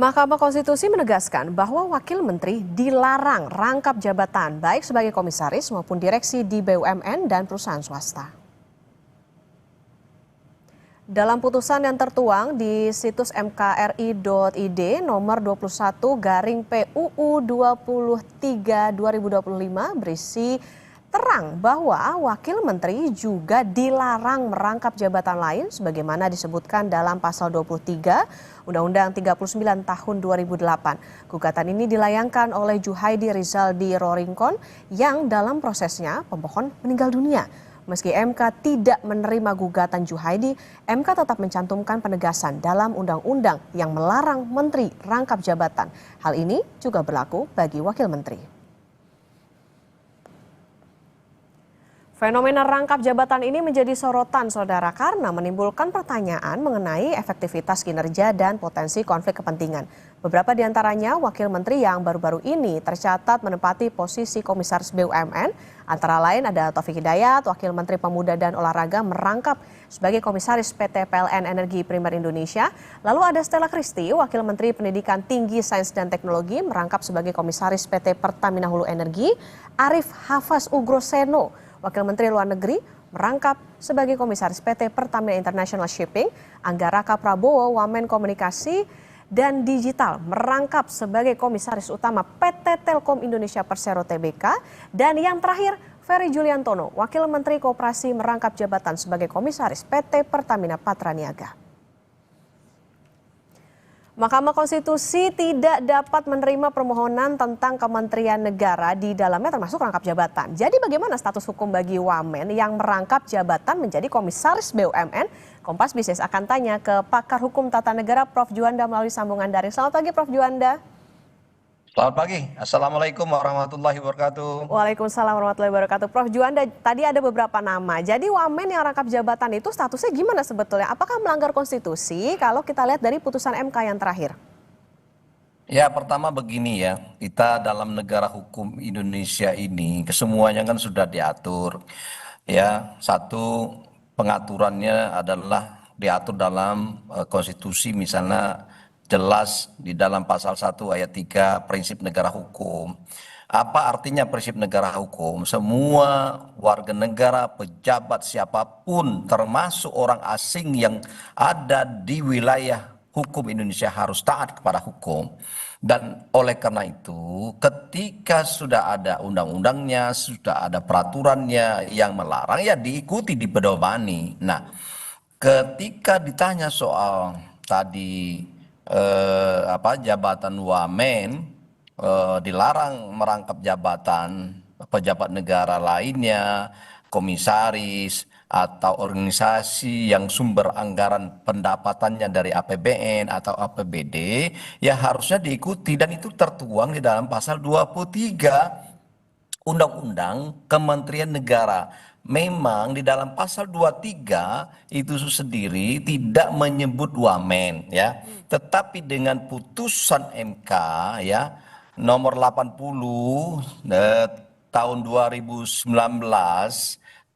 Mahkamah Konstitusi menegaskan bahwa wakil menteri dilarang rangkap jabatan baik sebagai komisaris maupun direksi di BUMN dan perusahaan swasta. Dalam putusan yang tertuang di situs mkri.id nomor 21/PUU 23/2025 berisi terang bahwa wakil menteri juga dilarang merangkap jabatan lain sebagaimana disebutkan dalam pasal 23 Undang-Undang 39 tahun 2008. Gugatan ini dilayangkan oleh Juhaidi Rizaldi Roringkon yang dalam prosesnya pemohon meninggal dunia. Meski MK tidak menerima gugatan Juhaidi, MK tetap mencantumkan penegasan dalam undang-undang yang melarang menteri rangkap jabatan. Hal ini juga berlaku bagi wakil menteri. Fenomena rangkap jabatan ini menjadi sorotan saudara karena menimbulkan pertanyaan mengenai efektivitas kinerja dan potensi konflik kepentingan. Beberapa di antaranya wakil menteri yang baru-baru ini tercatat menempati posisi komisaris BUMN. Antara lain ada Taufik Hidayat, wakil menteri pemuda dan olahraga merangkap sebagai komisaris PT PLN Energi Primer Indonesia. Lalu ada Stella Christy, wakil menteri pendidikan tinggi sains dan teknologi merangkap sebagai komisaris PT Pertamina Hulu Energi. Arif Hafaz Ugroseno, wakil menteri luar negeri merangkap sebagai komisaris PT Pertamina International Shipping. Anggaraka Prabowo, wamen komunikasi dan digital merangkap sebagai komisaris utama PT Telkom Indonesia Persero Tbk. Dan yang terakhir Ferry Juliantono, wakil menteri koperasi merangkap jabatan sebagai komisaris PT Pertamina Patraniaga. Mahkamah Konstitusi tidak dapat menerima permohonan tentang kementerian negara di dalamnya termasuk rangkap jabatan. Jadi bagaimana status hukum bagi wamen yang merangkap jabatan menjadi komisaris BUMN? Kompas Bisnis akan tanya ke pakar hukum tata negara Prof. Juanda melalui sambungan daring. Selamat pagi Prof. Juanda. Selamat pagi, Assalamualaikum warahmatullahi wabarakatuh. Waalaikumsalam warahmatullahi wabarakatuh. Prof. Juanda, tadi ada beberapa nama. Jadi wamen yang rangkap jabatan itu statusnya gimana sebetulnya? Apakah melanggar konstitusi kalau kita lihat dari putusan MK yang terakhir? Ya, pertama begini ya, kita dalam negara hukum Indonesia ini kesemuanya kan sudah diatur. Ya, satu pengaturannya adalah diatur dalam konstitusi, misalnya jelas di dalam pasal 1 ayat 3 prinsip negara hukum. Apa artinya prinsip negara hukum? Semua warga negara, pejabat siapapun termasuk orang asing yang ada di wilayah hukum Indonesia harus taat kepada hukum. Dan oleh karena itu ketika sudah ada undang-undangnya, sudah ada peraturannya yang melarang ya diikuti, dipedomani. Nah, ketika ditanya soal tadi jabatan wamen dilarang merangkap jabatan pejabat negara lainnya, komisaris atau organisasi yang sumber anggaran pendapatannya dari APBN atau APBD, ya harusnya diikuti dan itu tertuang di dalam pasal 23 Undang-Undang Kementerian Negara. Memang di dalam pasal 23 itu sendiri tidak menyebut wamen ya. Tetapi dengan putusan MK ya nomor 80 tahun 2019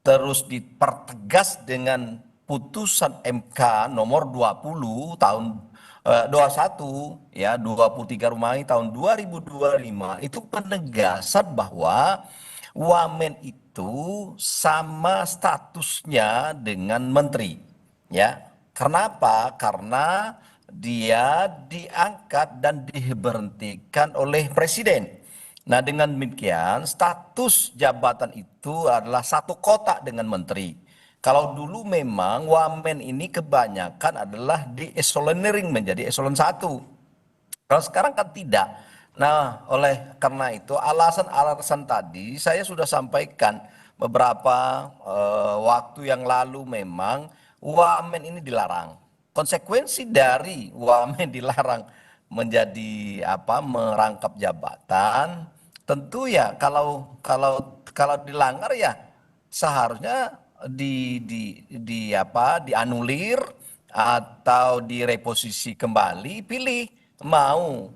terus dipertegas dengan putusan MK nomor 20 tahun 21 ya 23 Romawi tahun 2025 itu penegasan bahwa wamen itu sama statusnya dengan menteri ya. Kenapa? Karena dia diangkat dan diberhentikan oleh presiden. Nah, dengan demikian status jabatan itu adalah satu kotak dengan menteri. Kalau dulu memang wamen ini kebanyakan adalah di eselonering menjadi eselon 1. Kalau sekarang kan tidak. Nah, oleh karena itu alasan-alasan tadi saya sudah sampaikan beberapa waktu yang lalu memang wamen ini dilarang. Konsekuensi dari wamen dilarang menjadi merangkap jabatan, tentu ya kalau dilanggar ya seharusnya dianulir atau direposisi kembali, pilih mau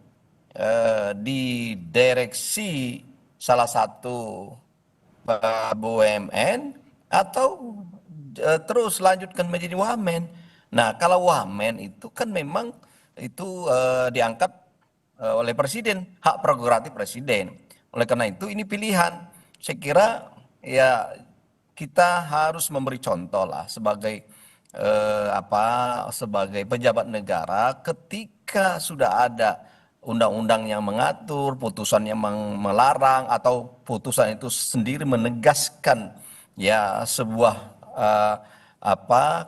di direksi salah satu BUMN atau terus lanjutkan menjadi wamen. Nah, kalau wamen itu kan memang itu diangkat oleh presiden, hak prerogatif presiden. Oleh karena itu ini pilihan. Saya kira ya kita harus memberi contoh lah sebagai sebagai pejabat negara ketika sudah ada undang-undang yang mengatur, putusan yang melarang atau putusan itu sendiri menegaskan ya sebuah eh,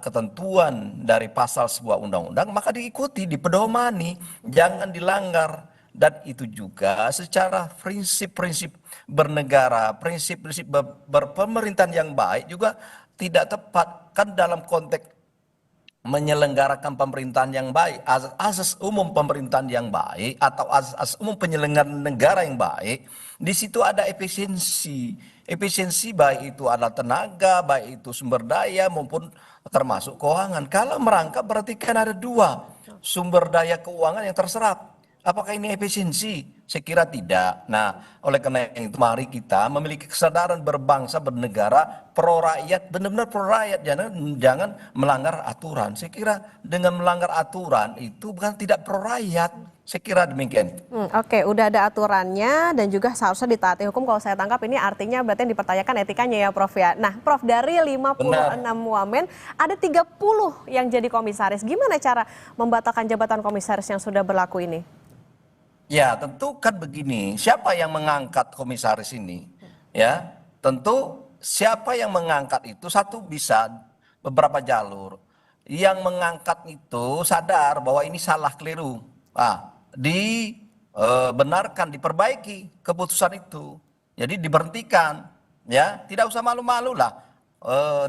ketentuan dari pasal sebuah undang-undang, maka diikuti, dipedomani, jangan dilanggar. Dan itu juga secara prinsip-prinsip bernegara, prinsip-prinsip berpemerintahan yang baik juga tidak tepat kan dalam konteks menyelenggarakan pemerintahan yang baik, asas umum pemerintahan yang baik atau asas umum penyelenggaraan negara yang baik, di situ ada efisiensi. Efisiensi baik itu adalah tenaga, baik itu sumber daya maupun termasuk keuangan. Kalau merangkap berarti kan ada dua sumber daya keuangan yang terserap. Apakah ini efisiensi? Saya kira tidak. Nah, oleh karena itu mari kita memiliki kesadaran berbangsa, bernegara, pro rakyat, benar-benar pro rakyat, jangan melanggar aturan. Saya kira dengan melanggar aturan itu bukan tidak pro rakyat. Saya kira demikian. Oke, udah ada aturannya dan juga seharusnya ditaati hukum. Kalau saya tangkap ini artinya berarti yang dipertanyakan etikanya ya Prof ya. Nah Prof, dari 56 Benar. wamen ada 30 yang jadi komisaris. Gimana cara membatalkan jabatan komisaris yang sudah berlaku ini? Ya, tentu kan begini, siapa yang mengangkat komisaris ini? Ya, tentu siapa yang mengangkat itu satu bisa beberapa jalur. Yang mengangkat itu sadar bahwa ini salah keliru. Dibenarkan, diperbaiki keputusan itu. Jadi diberhentikan, ya, tidak usah malu-malu lah.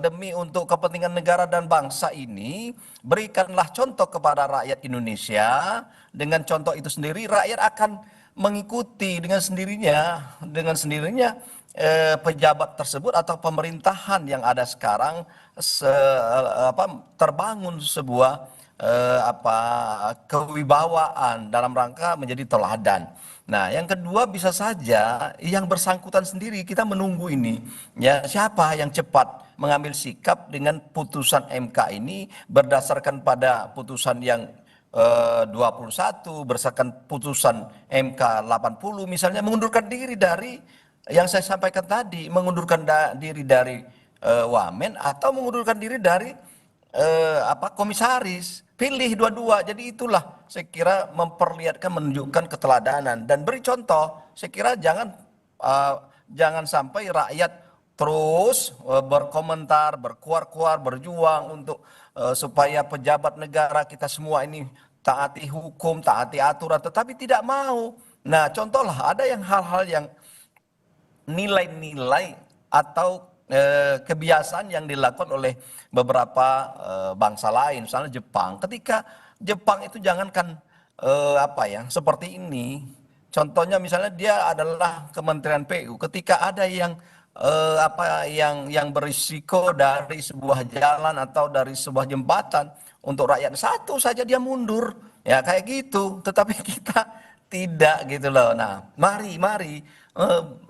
Demi untuk kepentingan negara dan bangsa ini, berikanlah contoh kepada rakyat Indonesia. Dengan contoh itu sendiri, rakyat akan mengikuti dengan sendirinya pejabat tersebut atau pemerintahan yang ada sekarang terbangun sebuah kewibawaan dalam rangka menjadi teladan. Nah, yang kedua bisa saja yang bersangkutan sendiri kita menunggu ini ya siapa yang cepat mengambil sikap dengan putusan MK ini berdasarkan pada putusan yang 21 berdasarkan putusan MK 80 misalnya mengundurkan diri dari yang saya sampaikan tadi, mengundurkan diri dari wamen atau mengundurkan diri dari komisaris. Pilih dua-dua. Jadi itulah saya kira memperlihatkan, menunjukkan keteladanan dan beri contoh. Saya kira jangan sampai rakyat terus berkomentar, berkuar-kuar, berjuang untuk supaya pejabat negara kita semua ini taati hukum, taati aturan, tetapi tidak mau. Nah, contohlah ada yang hal-hal yang nilai-nilai atau kebiasaan yang dilakukan oleh beberapa bangsa lain, misalnya Jepang. Ketika Jepang itu jangankan seperti ini. Contohnya misalnya dia adalah Kementerian PU. Ketika ada yang berisiko dari sebuah jalan atau dari sebuah jembatan untuk rakyat satu saja dia mundur. Ya kayak gitu. Tetapi kita tidak gitu loh. Nah, mari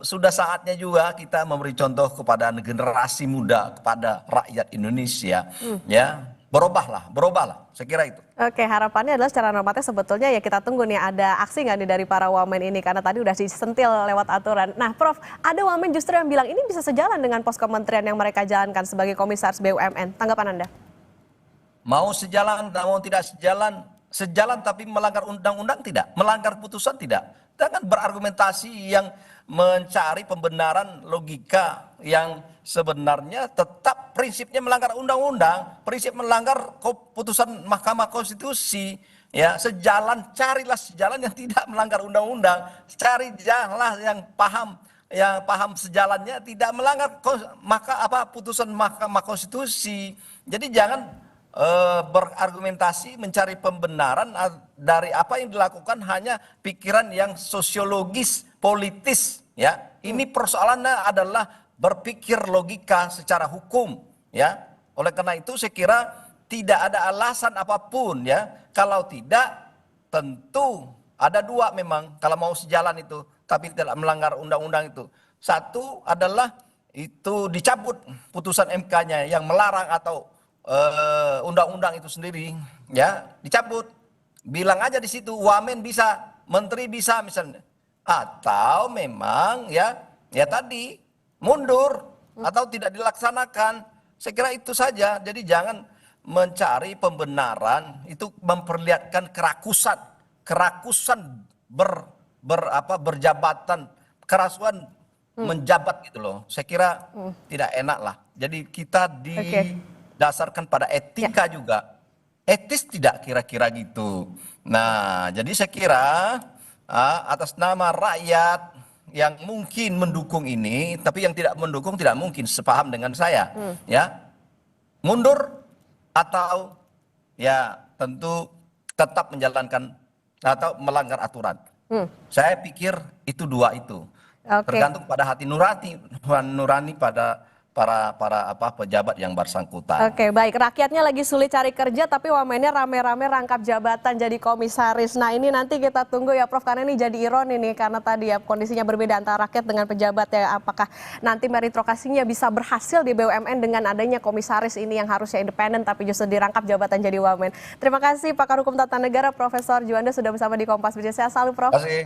sudah saatnya juga kita memberi contoh kepada generasi muda, kepada rakyat Indonesia, ya berubahlah, saya kira itu. Oke, harapannya adalah secara normatif sebetulnya ya kita tunggu nih ada aksi nggak nih dari para wamen ini karena tadi udah disentil lewat aturan. Nah Prof, ada wamen justru yang bilang ini bisa sejalan dengan pos kementerian yang mereka jalankan sebagai komisaris BUMN. Tanggapan Anda? Mau sejalan, mau tidak sejalan, sejalan tapi melanggar undang-undang tidak, melanggar putusan tidak. Jangan berargumentasi yang mencari pembenaran logika yang sebenarnya tetap prinsipnya melanggar undang-undang, prinsip melanggar putusan Mahkamah Konstitusi. Ya, carilah sejalan yang tidak melanggar undang-undang, cari jalan yang paham sejalannya tidak melanggar putusan Mahkamah Konstitusi. Jadi jangan berargumentasi mencari pembenaran dari apa yang dilakukan hanya pikiran yang sosiologis politis ya. Ini persoalannya adalah berpikir logika secara hukum ya. Oleh karena itu saya kira tidak ada alasan apapun ya. Kalau tidak tentu ada dua memang kalau mau sejalan itu tapi tidak melanggar undang-undang itu. Satu adalah itu dicabut putusan MK-nya yang melarang atau undang-undang itu sendiri ya dicabut. bilang aja di situ, wamen bisa, menteri bisa misalnya. Atau memang ya tadi mundur atau tidak dilaksanakan. Saya kira itu saja. Jadi jangan mencari pembenaran itu memperlihatkan kerakusan berjabatan, kerasuan menjabat gitu loh. Saya kira tidak enak lah. Jadi kita Oke. didasarkan pada etika juga. Etis tidak kira-kira gitu. Nah, jadi saya kira atas nama rakyat yang mungkin mendukung ini, tapi yang tidak mendukung tidak mungkin sepaham dengan saya, ya. Mundur atau ya tentu tetap menjalankan atau melanggar aturan. Saya pikir itu dua itu. Oke. Tergantung pada hati nurani pada para pejabat yang bersangkutan. Oke, baik. Rakyatnya lagi sulit cari kerja, tapi wamennya rame-rame rangkap jabatan jadi komisaris. Nah, ini nanti kita tunggu ya, Prof, karena ini jadi ironi nih, karena tadi ya kondisinya berbeda antara rakyat dengan pejabat ya. Apakah nanti meritokrasinya bisa berhasil di BUMN dengan adanya komisaris ini yang harusnya independen, tapi justru dirangkap jabatan jadi wamen. Terima kasih Pakar Hukum Tata Negara, Profesor Juanda sudah bersama di Kompas. Sehat selalu, Prof. Terima kasih.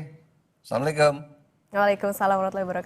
Assalamualaikum. Waalaikumsalam warahmatullahi wabarakatuh.